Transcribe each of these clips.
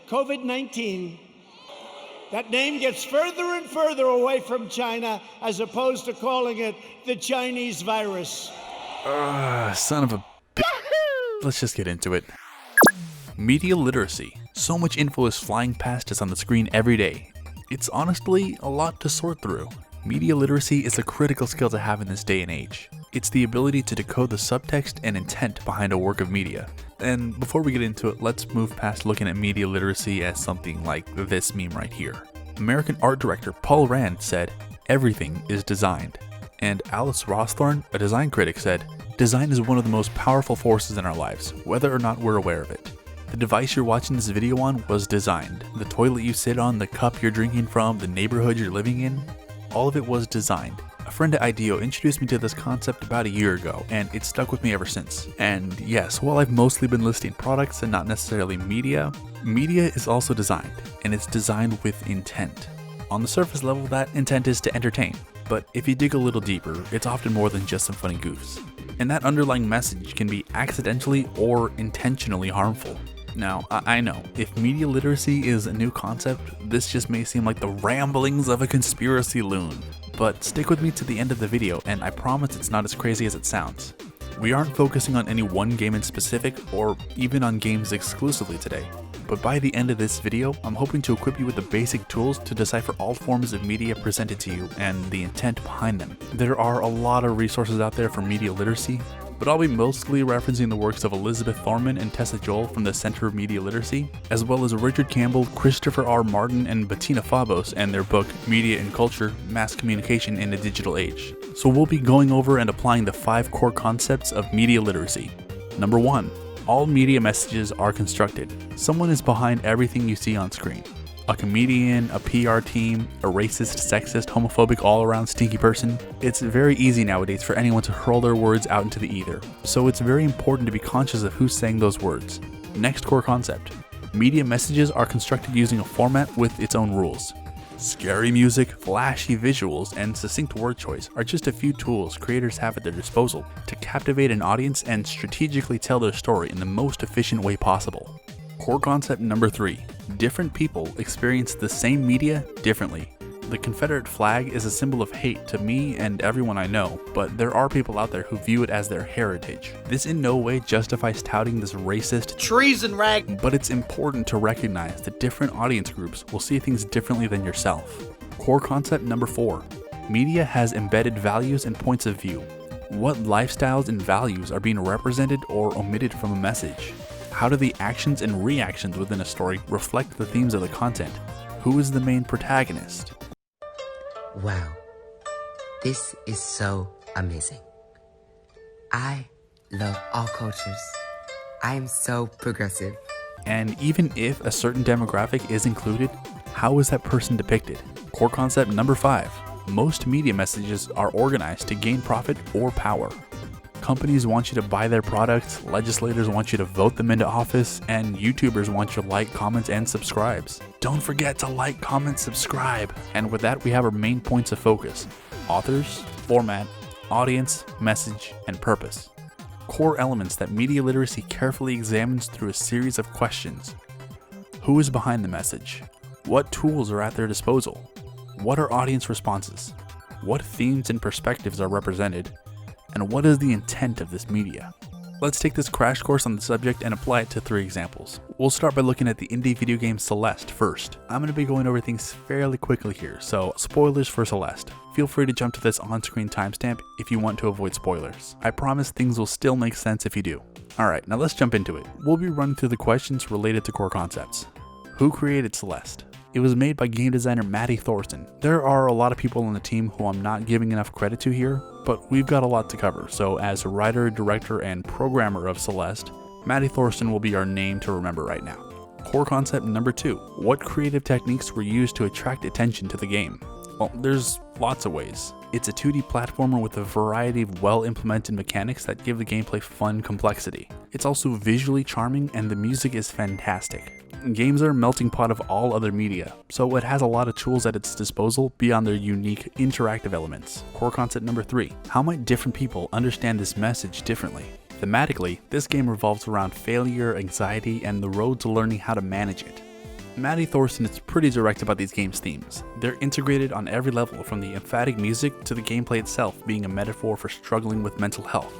COVID-19, that name gets further and further away from China as opposed to calling it the Chinese virus. Son of a b****. Let's just get into it. Media literacy. So much info is flying past us on the screen every day. It's honestly a lot to sort through. Media literacy is a critical skill to have in this day and age. It's the ability to decode the subtext and intent behind a work of media. And before we get into it, let's move past looking at media literacy as something like this meme right here. American art director Paul Rand said, "Everything is designed." And Alice Rawsthorne, a design critic, said, "Design is one of the most powerful forces in our lives, whether or not we're aware of it." The device you're watching this video on was designed. The toilet you sit on, the cup you're drinking from, the neighborhood you're living in, all of it was designed. A friend at IDEO introduced me to this concept about a year ago, and it's stuck with me ever since. And yes, while I've mostly been listing products and not necessarily media, media is also designed, and it's designed with intent. On the surface level, that intent is to entertain, but if you dig a little deeper, it's often more than just some funny goofs. And that underlying message can be accidentally or intentionally harmful. Now, I know, if media literacy is a new concept, this just may seem like the ramblings of a conspiracy loon. But stick with me to the end of the video, and I promise it's not as crazy as it sounds. We aren't focusing on any one game in specific, or even on games exclusively today. But by the end of this video, I'm hoping to equip you with the basic tools to decipher all forms of media presented to you and the intent behind them. There are a lot of resources out there for media literacy, but I'll be mostly referencing the works of Elizabeth Thorman and Tessa Joel from the Center of Media Literacy, as well as Richard Campbell, Christopher R. Martin, and Bettina Fabos and their book Media and Culture, Mass Communication in a Digital Age. So we'll be going over and applying the 5 core concepts of media literacy. Number 1. All media messages are constructed. Someone is behind everything you see on screen. A comedian, a PR team, a racist, sexist, homophobic, all-around stinky person. It's very easy nowadays for anyone to hurl their words out into the ether, so it's very important to be conscious of who's saying those words. Next core concept. Media messages are constructed using a format with its own rules. Scary music, flashy visuals, and succinct word choice are just a few tools creators have at their disposal to captivate an audience and strategically tell their story in the most efficient way possible. Core concept number 3. Different people experience the same media differently. The Confederate flag is a symbol of hate to me and everyone I know, but there are people out there who view it as their heritage. This in no way justifies touting this racist Treason rag. but it's important to recognize that different audience groups will see things differently than yourself. Core concept number 4. Media has embedded values and points of view. What lifestyles and values are being represented or omitted from a message? How do the actions and reactions within a story reflect the themes of the content? Who is the main protagonist? Wow, this is so amazing. I love all cultures. I am so progressive. And even if a certain demographic is included, how is that person depicted? Core concept number 5. Most media messages are organized to gain profit or power. Companies want you to buy their products, legislators want you to vote them into office, and YouTubers want you to like, comment, and subscribes. Don't forget to like, comment, subscribe. And with that, we have our main points of focus: authors, format, audience, message, and purpose. Core elements that media literacy carefully examines through a series of questions. Who is behind the message? What tools are at their disposal? What are audience responses? What themes and perspectives are represented? And what is the intent of this media? Let's take this crash course on the subject and apply it to 3 examples. We'll start by looking at the indie video game Celeste first. I'm going to be going over things fairly quickly here, so spoilers for Celeste. Feel free to jump to this on-screen timestamp if you want to avoid spoilers. I promise things will still make sense if you do. Alright, now let's jump into it. We'll be running through the questions related to core concepts. Who created Celeste? It was made by game designer Matty Thorson. There are a lot of people on the team who I'm not giving enough credit to here, but we've got a lot to cover, so as a writer, director, and programmer of Celeste, Matty Thorson will be our name to remember right now. Core concept number 2. What creative techniques were used to attract attention to the game? Well, there's lots of ways. It's a 2D platformer with a variety of well-implemented mechanics that give the gameplay fun complexity. It's also visually charming and the music is fantastic. Games are a melting pot of all other media, so it has a lot of tools at its disposal beyond their unique interactive elements. Core concept number 3. How might different people understand this message differently? Thematically, this game revolves around failure, anxiety, and the road to learning how to manage it. Maddie Thorson is pretty direct about these games' themes. They're integrated on every level, from the emphatic music to the gameplay itself being a metaphor for struggling with mental health.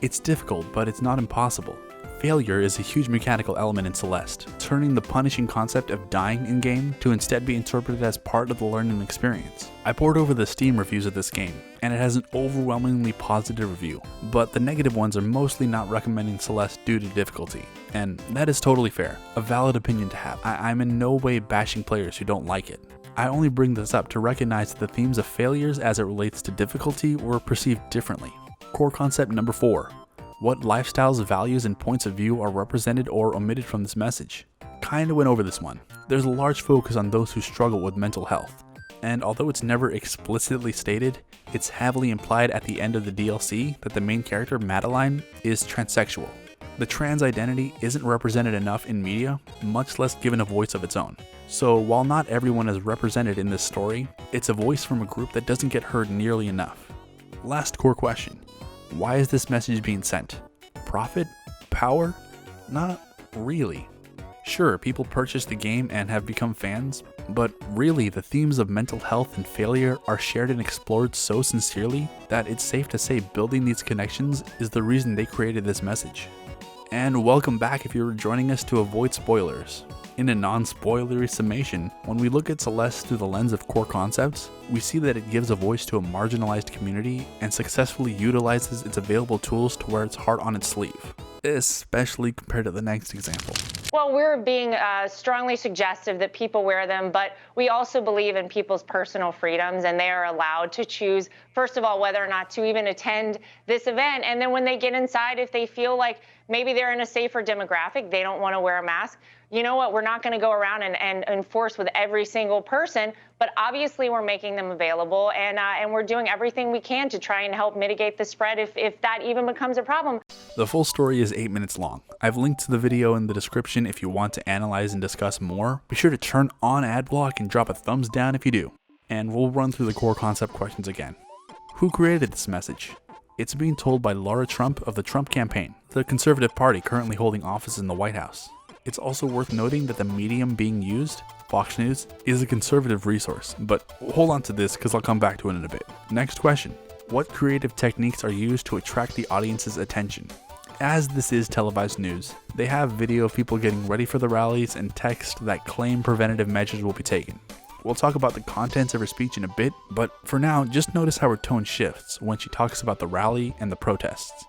It's difficult, but it's not impossible. Failure is a huge mechanical element in Celeste, turning the punishing concept of dying in-game to instead be interpreted as part of the learning experience. I poured over the Steam reviews of this game, and it has an overwhelmingly positive review, but the negative ones are mostly not recommending Celeste due to difficulty, and that is totally fair, a valid opinion to have. I'm in no way bashing players who don't like it. I only bring this up to recognize that the themes of failures as it relates to difficulty were perceived differently. Core concept number 4. What lifestyles, values, and points of view are represented or omitted from this message? Kinda went over this one. There's a large focus on those who struggle with mental health, and although it's never explicitly stated, it's heavily implied at the end of the DLC that the main character, Madeline, is transsexual. The trans identity isn't represented enough in media, much less given a voice of its own. So while not everyone is represented in this story, it's a voice from a group that doesn't get heard nearly enough. Last core question. Why is this message being sent? Profit? Power? Not really. Sure, people purchase the game and have become fans, but really the themes of mental health and failure are shared and explored so sincerely that it's safe to say building these connections is the reason they created this message. And welcome back if you're joining us to avoid spoilers. In a non-spoilery summation, when we look at Celeste through the lens of core concepts, we see that it gives a voice to a marginalized community and successfully utilizes its available tools to wear its heart on its sleeve, especially compared to the next example. Well, we're being strongly suggestive that people wear them, but we also believe in people's personal freedoms, and they are allowed to choose, first of all, whether or not to even attend this event. And then when they get inside, if they feel like maybe they're in a safer demographic, they don't want to wear a mask, you know what, we're not going to go around and enforce with every single person, but obviously we're making them available, and we're doing everything we can to try and help mitigate the spread if that even becomes a problem. The full story is 8 minutes long. I've linked to the video in the description if you want to analyze and discuss more. Be sure to turn on ad block and drop a thumbs down if you do. And we'll run through the core concept questions again. Who created this message? It's being told by Laura Trump of the Trump campaign, the Conservative Party currently holding office in the White House. It's also worth noting that the medium being used, Fox News, is a conservative resource, but hold on to this because I'll come back to it in a bit. Next question. What creative techniques are used to attract the audience's attention? As this is televised news, they have video of people getting ready for the rallies and text that claim preventative measures will be taken. We'll talk about the contents of her speech in a bit, but for now, just notice how her tone shifts when she talks about the rally and the protests.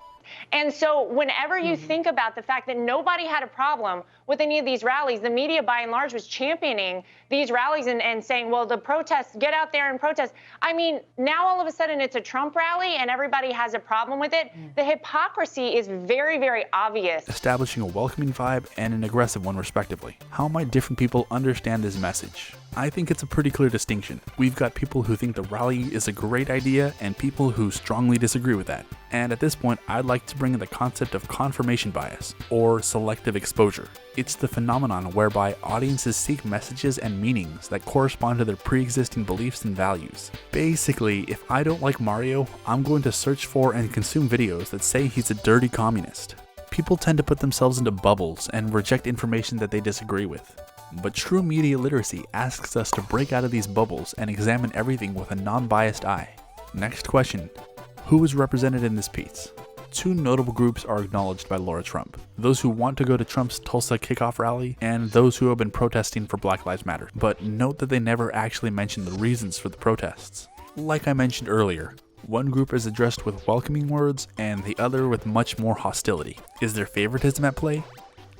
And so whenever you think about the fact that nobody had a problem with any of these rallies, the media by and large was championing these rallies and saying, well, the protests, get out there and protest. I mean, now all of a sudden it's a Trump rally and everybody has a problem with it. The hypocrisy is very, very obvious. Establishing a welcoming vibe and an aggressive one respectively. How might different people understand this message? I think it's a pretty clear distinction. We've got people who think the rally is a great idea and people who strongly disagree with that. And at this point, I'd like to bring in the concept of confirmation bias, or selective exposure. It's the phenomenon whereby audiences seek messages and meanings that correspond to their pre-existing beliefs and values. Basically, if I don't like Mario, I'm going to search for and consume videos that say he's a dirty communist. People tend to put themselves into bubbles and reject information that they disagree with. But true media literacy asks us to break out of these bubbles and examine everything with a non-biased eye. Next question. Who is represented in this piece? Two notable groups are acknowledged by Laura Trump. Those who want to go to Trump's Tulsa kickoff rally, and those who have been protesting for Black Lives Matter. But note that they never actually mention the reasons for the protests. Like I mentioned earlier, one group is addressed with welcoming words, and the other with much more hostility. Is there favoritism at play?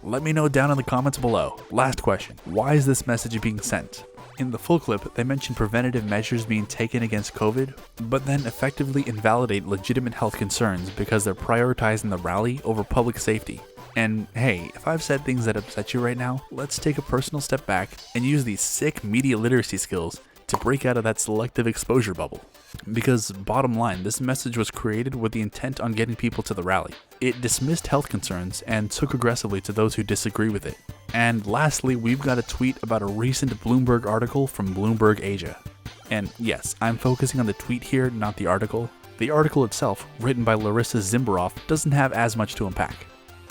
Let me know down in the comments below. Last question. Why is this message being sent? In the full clip, they mention preventative measures being taken against COVID, but then effectively invalidate legitimate health concerns because they're prioritizing the rally over public safety. And hey, if I've said things that upset you right now, let's take a personal step back and use these sick media literacy skills to break out of that selective exposure bubble. Because bottom line, this message was created with the intent on getting people to the rally. It dismissed health concerns and took aggressively to those who disagree with it. And lastly, we've got a tweet about a recent Bloomberg article from Bloomberg Asia. And yes, I'm focusing on the tweet here, not the article. The article itself, written by Larissa Zimberoff, doesn't have as much to unpack.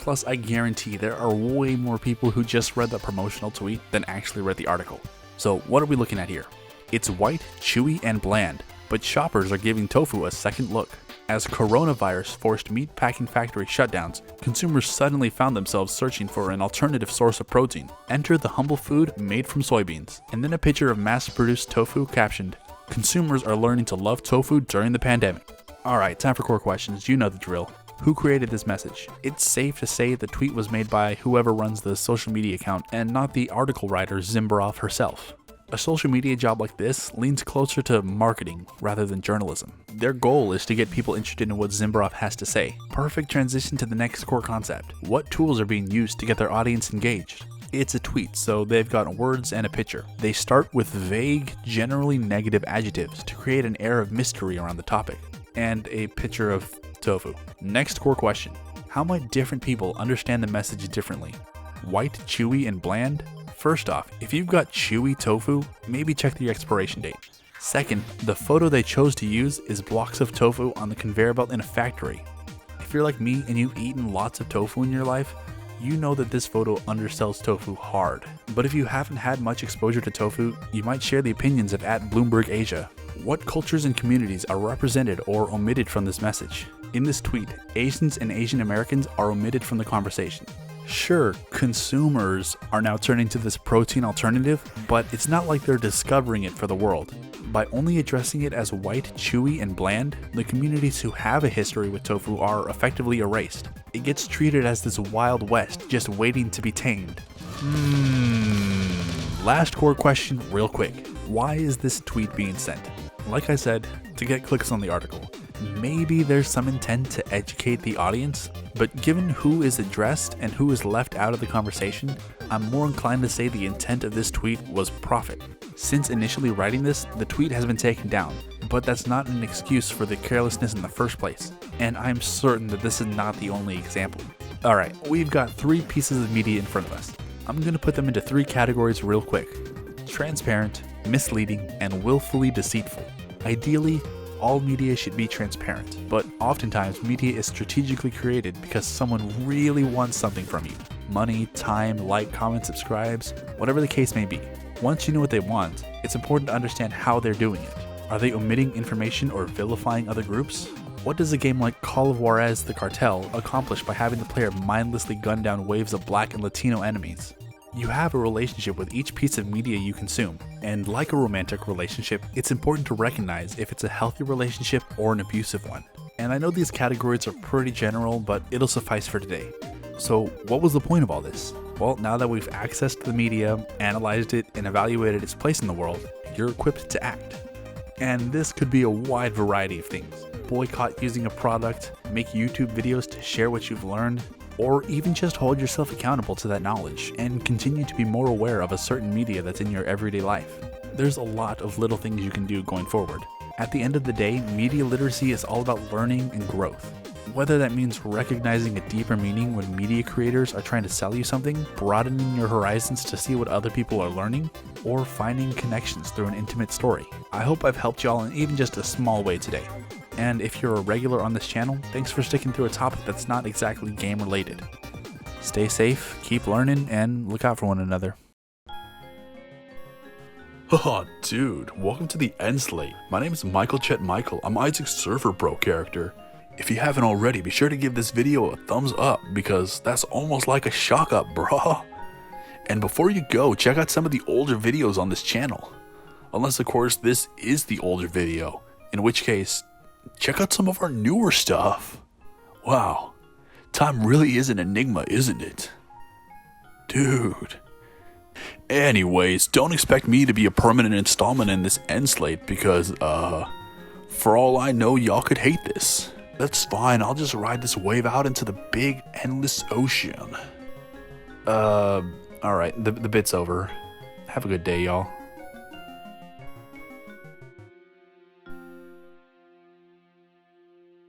Plus, I guarantee there are way more people who just read the promotional tweet than actually read the article. So what are we looking at here? It's white, chewy, and bland, but shoppers are giving tofu a second look. As coronavirus forced meat packing factory shutdowns, consumers suddenly found themselves searching for an alternative source of protein. Enter the humble food made from soybeans, and then a picture of mass-produced tofu captioned, "Consumers are learning to love tofu during the pandemic." Alright, time for core questions. You know the drill. Who created this message? It's safe to say the tweet was made by whoever runs the social media account and not the article writer Zimbarov herself. A social media job like this leans closer to marketing rather than journalism. Their goal is to get people interested in what Zimbarov has to say. Perfect transition to the next core concept. What tools are being used to get their audience engaged? It's a tweet, so they've got words and a picture. They start with vague, generally negative adjectives to create an air of mystery around the topic, and a picture of tofu. Next core question. How might different people understand the message differently? White, chewy, and bland? First off, if you've got chewy tofu, maybe check the expiration date. Second, the photo they chose to use is blocks of tofu on the conveyor belt in a factory. If you're like me and you've eaten lots of tofu in your life, you know that this photo undersells tofu hard. But if you haven't had much exposure to tofu, you might share the opinions of @BloombergAsia. What cultures and communities are represented or omitted from this message? In this tweet, Asians and Asian Americans are omitted from the conversation. Sure, consumers are now turning to this protein alternative, but it's not like they're discovering it for the world. By only addressing it as white, chewy, and bland, the communities who have a history with tofu are effectively erased. It gets treated as this Wild West just waiting to be tamed. Last core question real quick. Why is this tweet being sent? Like I said, to get clicks on the article. Maybe there's some intent to educate the audience, but given who is addressed and who is left out of the conversation, I'm more inclined to say the intent of this tweet was profit. Since initially writing this, the tweet has been taken down, but that's not an excuse for the carelessness in the first place, and I'm certain that this is not the only example. Alright, we've got 3 pieces of media in front of us. I'm going to put them into 3 categories real quick. Transparent, misleading, and willfully deceitful. Ideally, all media should be transparent, but oftentimes media is strategically created because someone really wants something from you. Money, time, like, comment, subscribes, whatever the case may be. Once you know what they want, it's important to understand how they're doing it. Are they omitting information or vilifying other groups? What does a game like Call of Juarez the Cartel accomplish by having the player mindlessly gun down waves of Black and Latino enemies? You have a relationship with each piece of media you consume, and like a romantic relationship, it's important to recognize if it's a healthy relationship or an abusive one. And I know these categories are pretty general, but it'll suffice for today. So what was the point of all this? Well, now that we've accessed the media, analyzed it, and evaluated its place in the world, you're equipped to act. And this could be a wide variety of things. Boycott using a product, make YouTube videos to share what you've learned, or even just hold yourself accountable to that knowledge and continue to be more aware of a certain media that's in your everyday life. There's a lot of little things you can do going forward. At the end of the day, media literacy is all about learning and growth. Whether that means recognizing a deeper meaning when media creators are trying to sell you something, broadening your horizons to see what other people are learning, or finding connections through an intimate story. I hope I've helped y'all in even just a small way today. And if you're a regular on this channel, thanks for sticking through a topic that's not exactly game related. Stay safe, keep learning, and look out for one another. Oh, dude, welcome to the end slate. My name is Michael Chet Michael. I'm Isaac's Surfer Bro character. If you haven't already, be sure to give this video a thumbs up because that's almost like a shock up, brah. And before you go, check out some of the older videos on this channel. Unless, of course, this is the older video, in which case, check out some of our newer stuff. Wow, time really is an enigma, isn't it? Dude. Anyways, don't expect me to be a permanent installment in this end slate because, for all I know, y'all could hate this. That's fine, I'll just ride this wave out into the big, endless ocean. Alright, the bit's over. Have a good day, y'all.